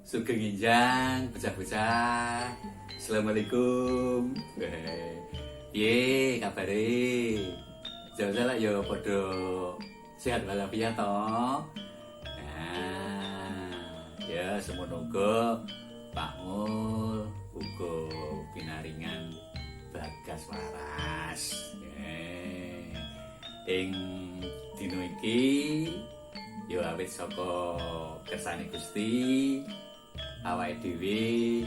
Sugeng Injang, bocah-bocah. Assalamualaikum. Piye kabare? Jauh-jauh lah ya padha sehat walafiat toh. Nah, ya semono uga Pak Mul uga pinaringan bagas waras. Ing dina iki ya awit saka kersane Gusti awake dhewe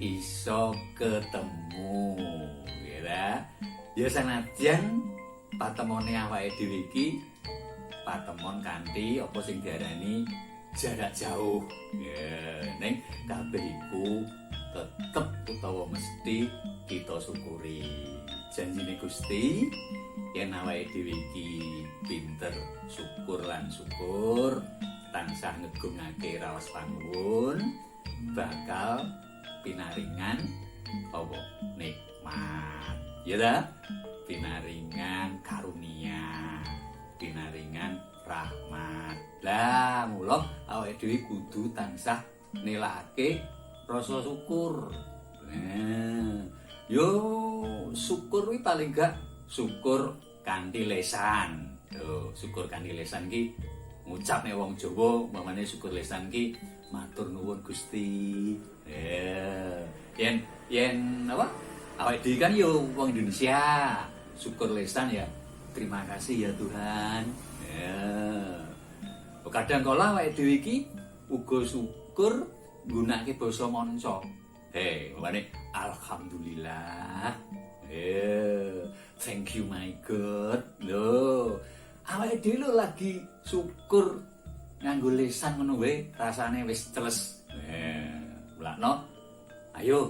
iso ketemu ya sanajan patemone awake dhewe iki patemon kanthi apa sing diarani jarak jauh ya ning kabeh iku tetep utawa mesti kita syukuri janjine Gusti yen awake dhewe iki pinter syukur lan syukur tansah ngegungake raos panuwun bakal pinaringan apa nikmat ya ta pinaringan karunia pinaringan rahmat lah mula awake dhewe kudu tansah nilake rasa syukur yo syukur kuwi paling gak syukur kanthi lesan syukur kanthi lesan ki ngucap nek wong Jawa mamane syukur lesan ki matur nuwun Gusti. Yen apa? Awake dhewe kan yo wong Indonesia. Syukur lesan ya terima kasih ya Tuhan. Kadang kala awake dhewe iki uga syukur nggunakake basa manca. Mamane alhamdulillah. Thank you my God. Lho, awake dhewe lagi syukur nganggo lesan ngono wae rasane wis teles. Mulakno ayo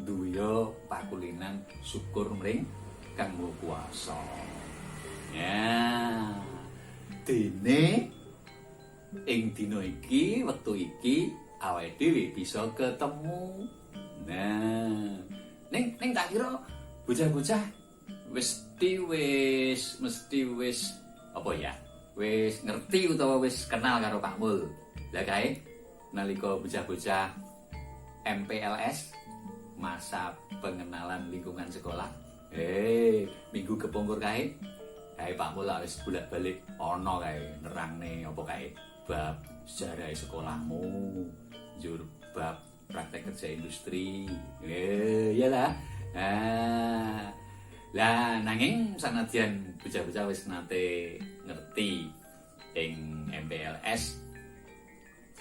duya pakulinan syukur mring Kang Maha Kuwasa. Ya. Dene ing dina iki wektu iki awake dhewe bisa ketemu. Nah, ning tak kira bocah-bocah mesti wis apa ya? Wis ngerti utawa wis kenal karo Pak Mul. Lah kae nalika bocah-bocah MPLS masa pengenalan lingkungan sekolah. Minggu kepungkur kae Pak Mul wis bolak-balik ana kae nerangne apa kae bab sejarah sekolahmu, njur bab praktek kerja industri. Iyalah. Lah nanging sanadyan bocah-bocah wis nate ngerti ing MPLS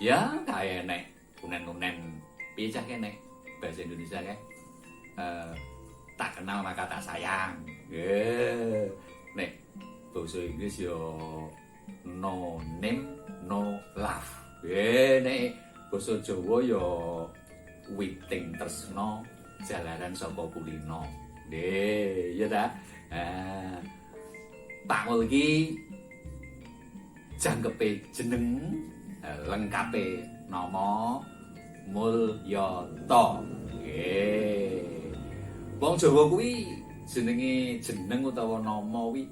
ya kaya nek unen-unen piye cah kene bahasa Indonesia kae tak kenal maka tak sayang. Nek bahasa Inggris yo no name no love. Nek basa Jawa yo witing tresna jalaran saka kulino. Ya ta. Pak Mul iki jangkepe jeneng lengkape nama Mulyata. Wong Jawa kuwi jeneng utawa nama kuwi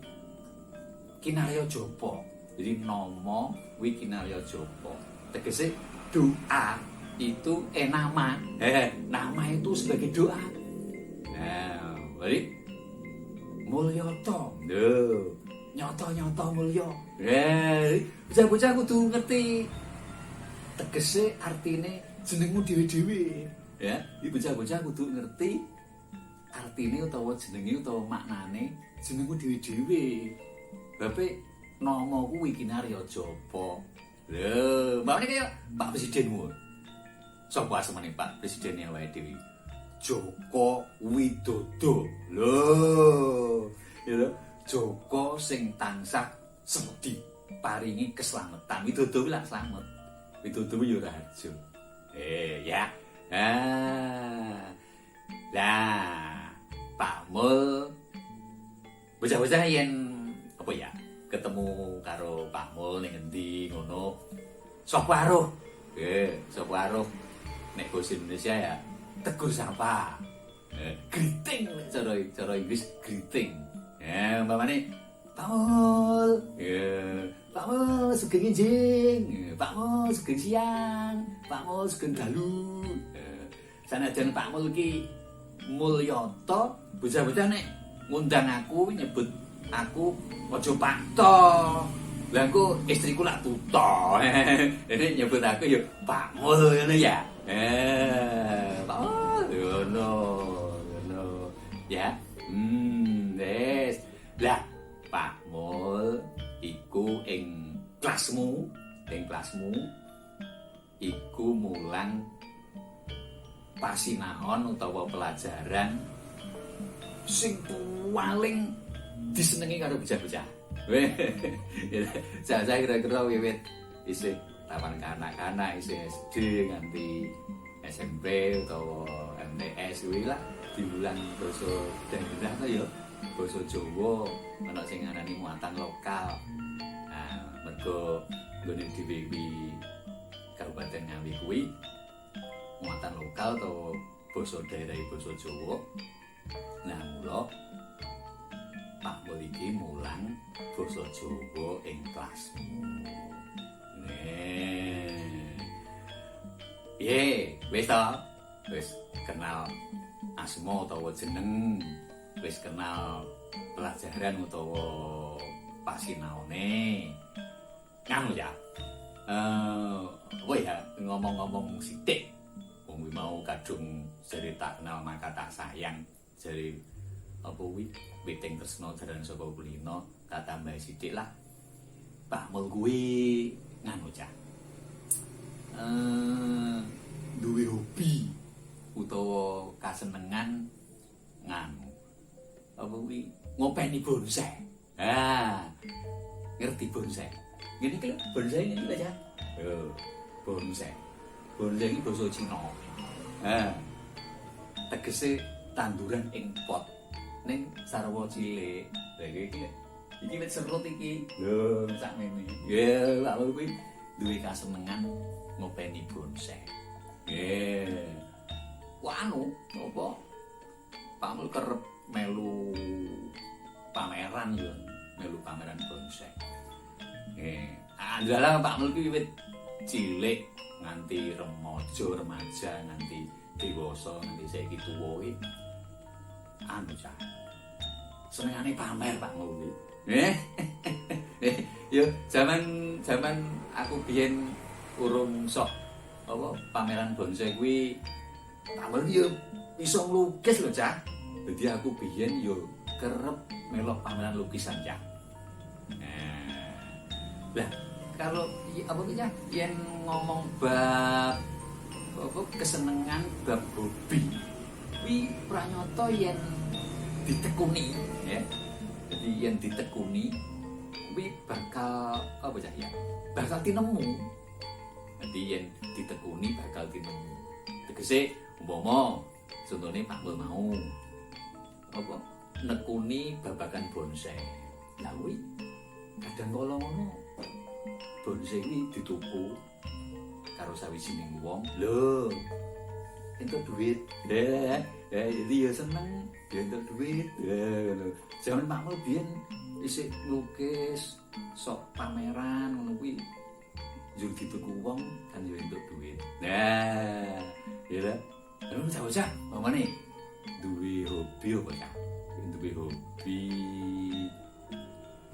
kinarya japa. Jadi nama kuwi kinarya japa. Tegese doa itu nama. Nama itu sebagai doa. Balik Mulyata. Lho, nyata-nyata mulya. Bocah-bocah kudu ngerti tegese artine jenengmu dhewe-dhewe. Ya, iki bocah-bocah kudu ngerti artine utawa jenenge utawa maknane jenengmu dhewe-dhewe. Bape nama kuwi kinarya japa. Lho, mbane kaya Pak Presidenmu. Sapa asmane Pak Presidene awake dhewe? Joko Widodo. Lho, ya lho, Joko sing tansah semedi paringi keselamatan. Widodo kuwi lak slamet. Widodo yo raharja. Ya. Lah, Pak Mul bocah-bocah yen apa ya? Ketemu karo Pak Mul ning endi ngono. Sapa aruh? Sapa aruh? Nek basa Indonesia ya tegur sapa. Greeting cara Inggris greeting. Umpamane Pak Mul. Pak Mul sugeng enjing. Pak Mul Mul sugeng siang, Pak Mul sugeng dalu. Sanajan Pak Mul ki Mulyoto, bocah-bocah nek ngundang aku nyebut aku aja Pak To. Lah aku istriku lak Tuto. Ini nyebut aku ya Pak Mul ngono ya. Pak Mul ngono. Ya. Wes. Lah Pak Mul iku ing kelasmu iku mulang pasinaon utawa pelajaran sing paling disenengi karo bocah-bocah. Saya kira-kira wiwit isih taman kanak-kanak, isih SD nganti SMP utawa MTS kuwi lah diulang basa daerah to ya. Basa Jawa ana sing ngarani muatan lokal. Nah, mergo nggone dhewe kuwi Kabupaten Ngawi kuwi muatan lokal atau basa daerah basa Jawa. Nah, mula Pak Mul iki mulang basa Jawa ing kelasmu. Wis ta? Wis kenal asma utawa jeneng, wis kenal pelajaran utawa pasinaone. Nganu ya. Ya ngomong-ngomong sithik. Wong mau kadung jare tak kenal maka tak sayang. Jare apa kuwi witing tresna jaran saka kulino tak tambah sithik lah. Pak Mul kuwi nganu cah. Duwe hobi utawa kasenengan nganu. Apa kuwi ngopeni bonsai. Ngerti bonsai. Ngene iki lho, bonsai ngene iki aja. Bonsai. Bonsai iki basa Cina. Tegese tanduran ing pot ning sarwa cilik. Lah iki wit serut iki. Lho, sakmene. Ya, lak kuwi duwe kasenengan ngopeni bonsai. Anu apa? Pak Mul kerep melu pameran yo, melu pameran bonsai. Andalan Pak Mul ki wit cilik nganti remaja nganti dewasa nganti saiki tuwa iki. Anu cah. Senengane pamer Pak Mul ki. Yo zaman aku biyen urung sok apa pameran bonsai kuwi Pak Mul yo iso nglukis lho cah. Dadi aku biyen yo kerep melok pameran lukisan cah. Lah kalau apa ki cah yen ngomong bab apa kesenengan bab hobi kuwi pranyata yen ditekuni ya. Jadi yen ditekuni kuwi bakal apa cah ya? Bakal tinemu. Jadi yen ditekuni bakal tinemu. Tegese umpama contone Pak Mul mau apa nekuni babagan bonsai. Lah kuwi kadang kala ngono bonsai iki dituku karo sawijining wong. Lho, entuk duit. Jadi ya seneng, ya entuk duit. Ngono. Jaman Pak Mul biyen isih nglukis sok pameran ngono kuwi. Yo dituku wong kan yo entuk duit. Nah, ya lho. Lha bocah, mamane duwe hobi apa ya? Duwe hobi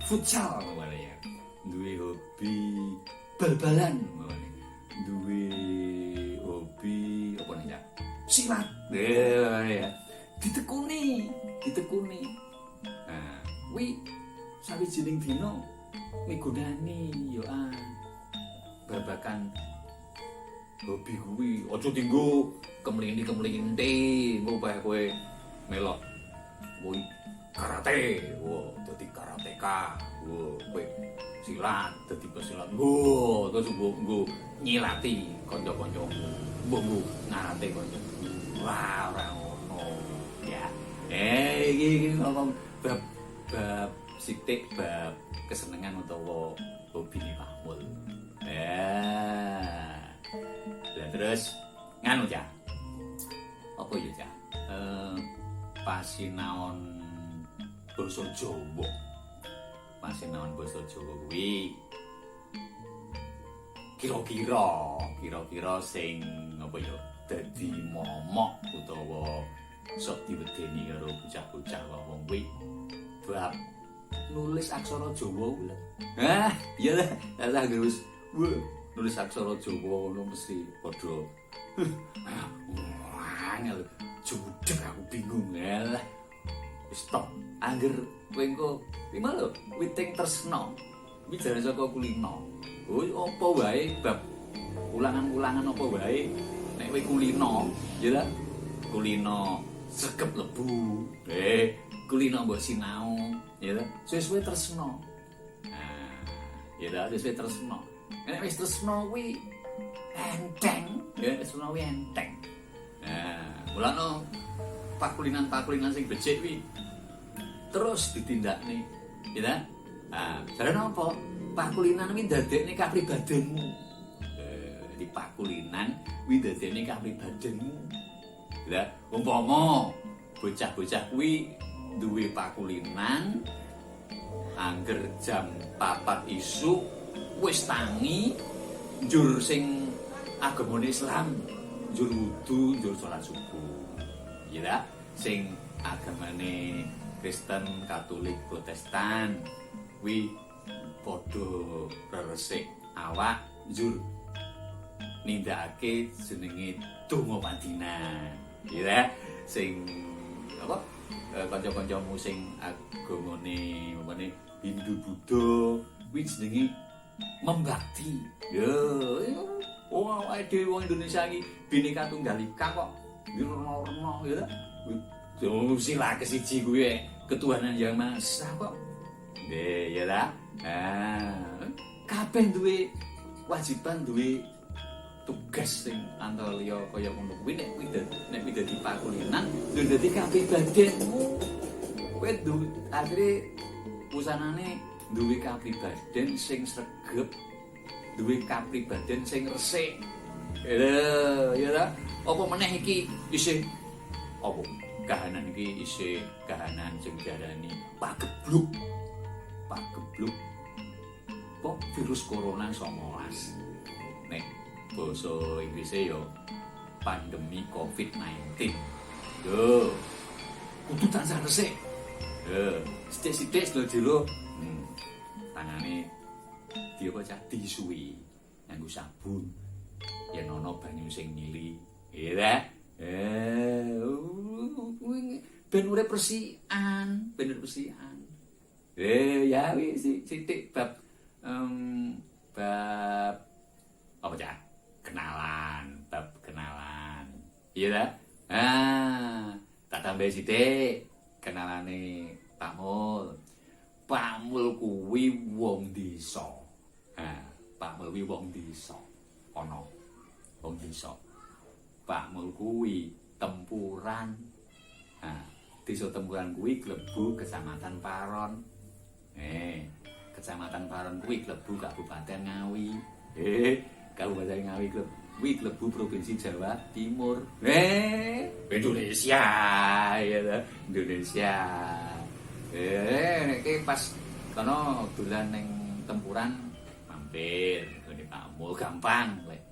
futsal mamane ya. Duwe hobi bal-balan mamane. Duwe hobi apa nih ya? Silat. Ya. Ditekuni. Nah, kuwi sawijining dina migunani yo babakan hobi kuwi aja dienggo kemlini-kemlinti engko bae kowe melok kuwi karate, dadi karateka, kowe silat dadi pesilat, terus nggo nyilati kanca-kancamu, nggo ngarate kanca. Wah, ora ngono ya. Iki ngomong bab sithik bab kesenengan utawa hobi Pak Mul. Lah terus nganu cah. Apa ya cah? Pasinaon basa Jawa. Pasinaon basa Jawa kuwi kira-kira sing apa ya dadi momok utawa sok diwedeni karo bocah-bocah wong kuwi bab nulis aksara Jawa kuwi lho. Hah, iya lah, lah wis nulis aksara Jawa ngono mesti padha angel judeg aku bingung lah. Wis tok, angger kowe engko lima lho, witing tresna. Bicara saka kulino. Oh, apa wae bab ulangan-ulangan apa wae nek kowe kulino, ya lah. Kulino sregep lebu. Kulino mbok sinau, ya lah. Suwe-suwe tresna. Nah, ya lah, suwe tresna. Nek wis tresna kuwi enteng, ya tresna kuwi enteng. Nah, mulane pakulinan-pakulinan sing becik kuwi terus ditindakne, ya. Nah, karena apa? Pakulinan kuwi ndadekne kapribadenmu. Di pakulinan kuwi ndadekne kapribadenmu. Lah, umpama bocah-bocah kuwi duwe pakulinan angger jam 4 isuk wis tangi njur sing agamane Islam, njur wudu, njur salat subuh. Ya, sing agamane Kristen, Katolik, Protestan kuwi padha resik awak njur nindakake jenenge donga padinan. Ya, sing apa kanca-kancamu sing agamane umpamane Hindu, Buddha kuwi jenenge membakti. Ya, awake dhewe wong Indonesia iki Bhinneka Tunggal Ika kok direno-reno ya. Sila kesiji kuwi ketuhanan yang Maha Esa kok. Nggih, ya ta? Kabeh duwe wajiban, duwe tugas sing antara liya kaya ngono kuwi nek kuwi dadi pakulinan, lho dadi kapribadenmu. Kowe akhire usanane duwe kapribaden sing sregep, duwe kapribaden sing resik. Ya ta? Apa meneh iki isih apa? Kahanan iki isih kahanan sing diarani pagebluk. Pagebluk. Apa virus corona 19. Nek basa Inggrise ya pandemi COVID-19. Yo. Kudu tansah resik. Sithik-sithik sedelo tangane dia apa disuwi nganggo sabun. Yen ana banyu sing mili, ya. Ben urip resikan, ya wis sithik bab apa cah? Bab kenalan. Iya ta? Tak tambah sithik kenalane Pak Mul. Pak Mul kuwi wong desa. Pak Mul kuwi wong desa. Ana wong desa. Pak Mul kuwi Tempuran. Desa Tempuran kuwi klebu Kecamatan Paron. Kecamatan Paron kuwi klebu Kabupaten Ngawi. Kabupaten Ngawi kuwi klebu Provinsi Jawa Timur. Indonesia, ya ta? Indonesia. Nek pas kono dolan ning Tempuran mampir ngene Pak Mul gampang lek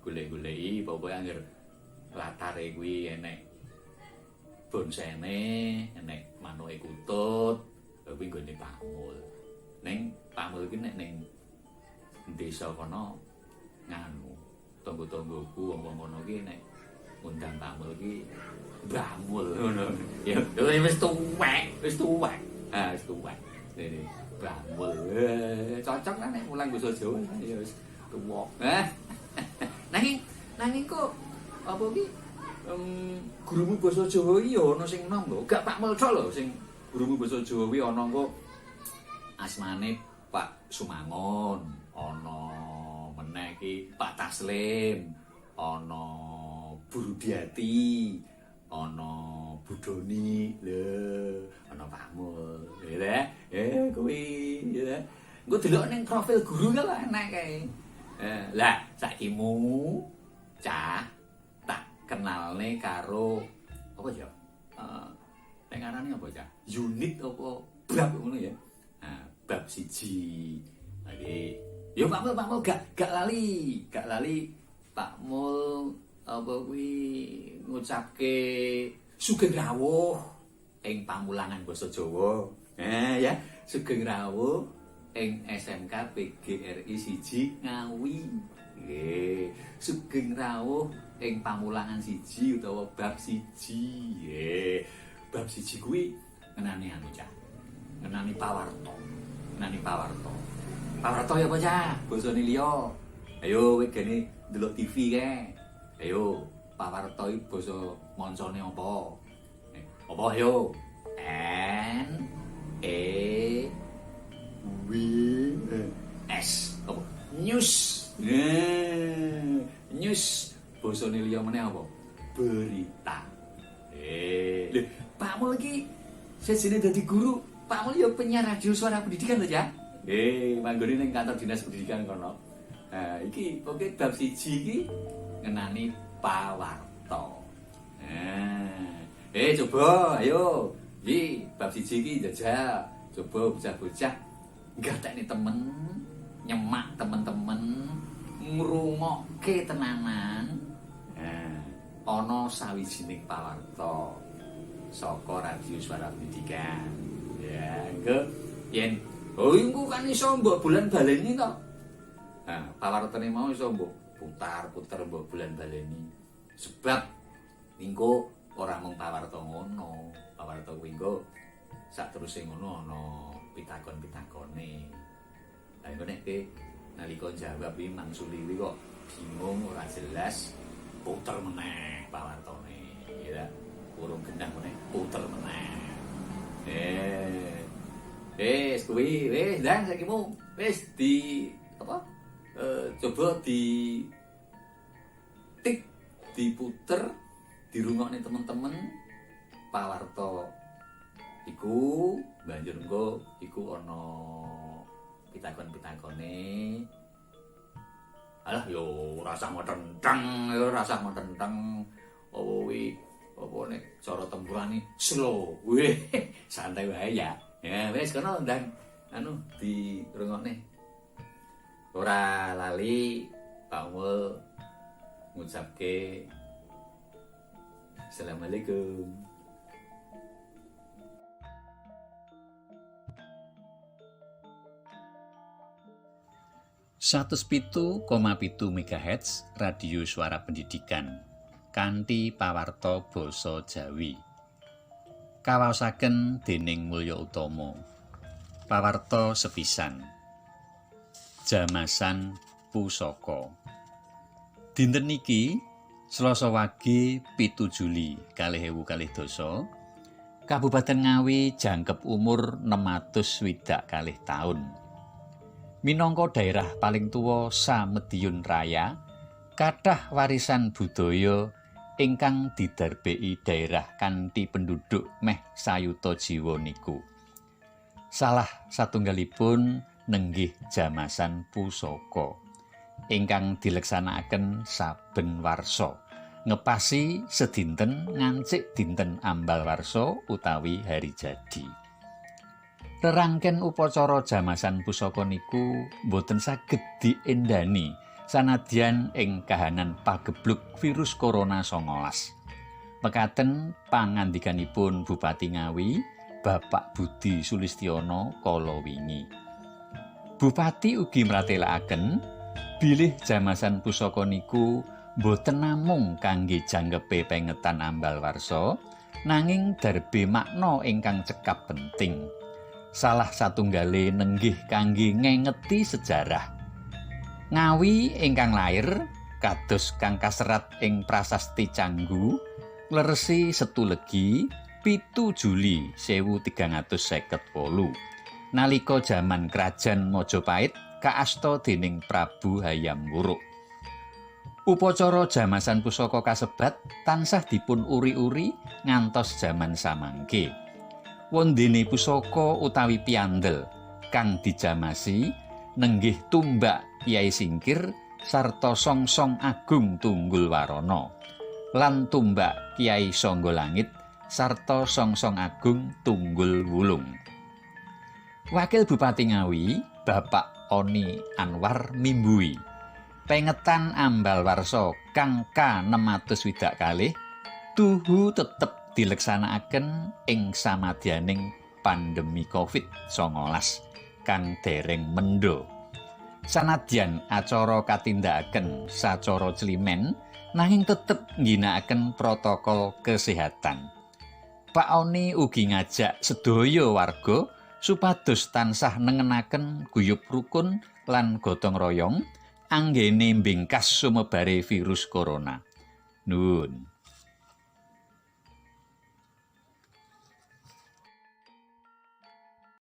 golek-goleki pokoke anggere latare kuwi enek bonsene, enek manuke kutut, kuwi nggone Pak Mul. Ning Pak Mul iki nek ning desa kono nganu tangga-tanggaku wong-wong kono iki nek ngundang Pak Mul iki Mbah Mul ngono. Ya wis tuwek. Wis tuwek. Dene Mbah Mul. Cocok lah nek mulang basa Jawa ya wis tuwek. Nanging kok apa iki gurumu basa Jawa iki ya ana sing enom lho. Gak Pak Mul tok lho sing gurumu basa Jawa kuwi ana kok asmane Pak Sumangun, ana meneh iki Pak Taslim, ana Bu Rudiati, ana Bu Doni, lho, ana Pak Mul, ya. Kuwi ya. Engko delok ning profil guru kok enak kae. Lah sakimu cah tak kenalne karo apa ya? Nek ngarane apa cah? Unit apa bab ngono ya. Bab 1. Lagi Yo Pak Mul gak lali Pak Mul apa kuwi ngucapke sugeng rawuh ing pamulangan basa Jawa. Ya, sugeng rawuh ing SMK PGRI 1 Ngawi. Nggih, sugeng rawuh ing pamulangan 1 utawa bab 1. Nggih. Bab 1 kuwi ngenani anu cah. Ngenani pawarta. Pawarta ya apa cah? Basane liya. Ayo kowe gene ndelok TV kae. Ayo, pawarta iki basa mancane apa? Apa ayo? N E W S. Apa? News. News basane liya meneh apa? Berita. Lho, Pak Mul iki sejene dadi guru, Pak Mul ya penyiar radio Suara Pendidikan lho ya. Manggone ning kantor dinas pendidikan kono. Iki pokoke bab 1 iki ngenani pawarta. Coba ayo. Iki bab 1 iki jajal. Coba bocah-bocah nggatekne temen, nyemak temen-temen, ngrungokke tenanan. Ana sawijining pawarta saka radio Suara Pendidikan. Ya, engko yen engko kan iso mbok bulan baleni to. Pawartane mau iso mbok putar-puter mbok bulan baleni. Sebab engko ora mung pawarta ngono. Pawarta kuwi engko saterusé ngono ana pitakon-pitakone. Lah engko nek nalika jawab iki mangsuli kuwi kok bingung ora jelas, puter meneh pawartane. Ya, urung genah meneh puter meneh. Kuwi wis ndang saiki mu wis di apa? Coba di tik diputer dirungokne temen-temen pawarta iku banjur engko iku ana pitakon-pitakone. Alah yo rasa metenteng. Oh wi apa nek cara tempurane slow. Wih, santai wae ya. Ya wis kono ndang anu dirungokne. Ora lali Pak Mul ngucapke Assalamualaikum. Satus pitu koma pitu MHz Radio Suara Pendidikan kanthi pawarta basa Jawi. Kawaosaken déning Mulya Utama. Pawarta sepisan. Jamasan Pusaka. Dinten niki Selasa Wage 7 Juli 2022 Kabupaten Ngawi jangkep umur 660 taun. Minangka daerah paling tuwa Samediun Raya, kathah warisan budaya ingkang didarbeki daerah kanthi penduduk meh sayuta jiwa niku. Salah satunggalipun nenggih Jamasan Pusaka ingkang dileksanakaken saben warsa, ngepasi sedinten ngancik dinten ambal warsa utawi hari jadi. Rerangken upacara Jamasan Pusaka niku boten saged diendani sanadyan ing kahanan pagebluk virus corona 19. Mekaten pangandikanipun Bupati Ngawi, Bapak Budi Sulistiono kala wingi. Bupati ugi mratelakaken bilih Jamasan Pusaka niku boten namung kangge jangkepe pengetan ambal warsa, nanging darbe makna ingkang cekap penting. Salah satunggale nenggih kangge ngengeti sejarah. Ngawi ingkang lair kados kang kaserat ing Prasasti Canggu Leresi Setulegi 7 Juli 1358 nalika jaman Krajan Majapahit kaasta dening Prabu Hayam Wuruk. Upacara Jamasan Pusaka kasebat tansah dipun uri-uri ngantos jaman samangke. Wondene pusaka utawi piandel kang dijamasi nenggih tumbak Kyai Singkir sarta Songsong Agung Tunggul Warana lan tumbak Kyai Sanggolangit sarta Songsong Agung Tunggul Wulung. Wakil Bupati Ngawi, Bapak Oni Anwar mimbui pengetan ambal warsa kang K660 tuhu tetep dileksanakaken ing samadyaning pandemi Covid-19 kang dereng mendho. Sanadyan acara katindakaken sacara climen nanging tetep ngginakaken protokol kesehatan. Pak Oni ugi ngajak sedaya warga supados tansah nengenaken guyub rukun lan gotong royong anggene mbingkas sumebare virus corona. Nuwun.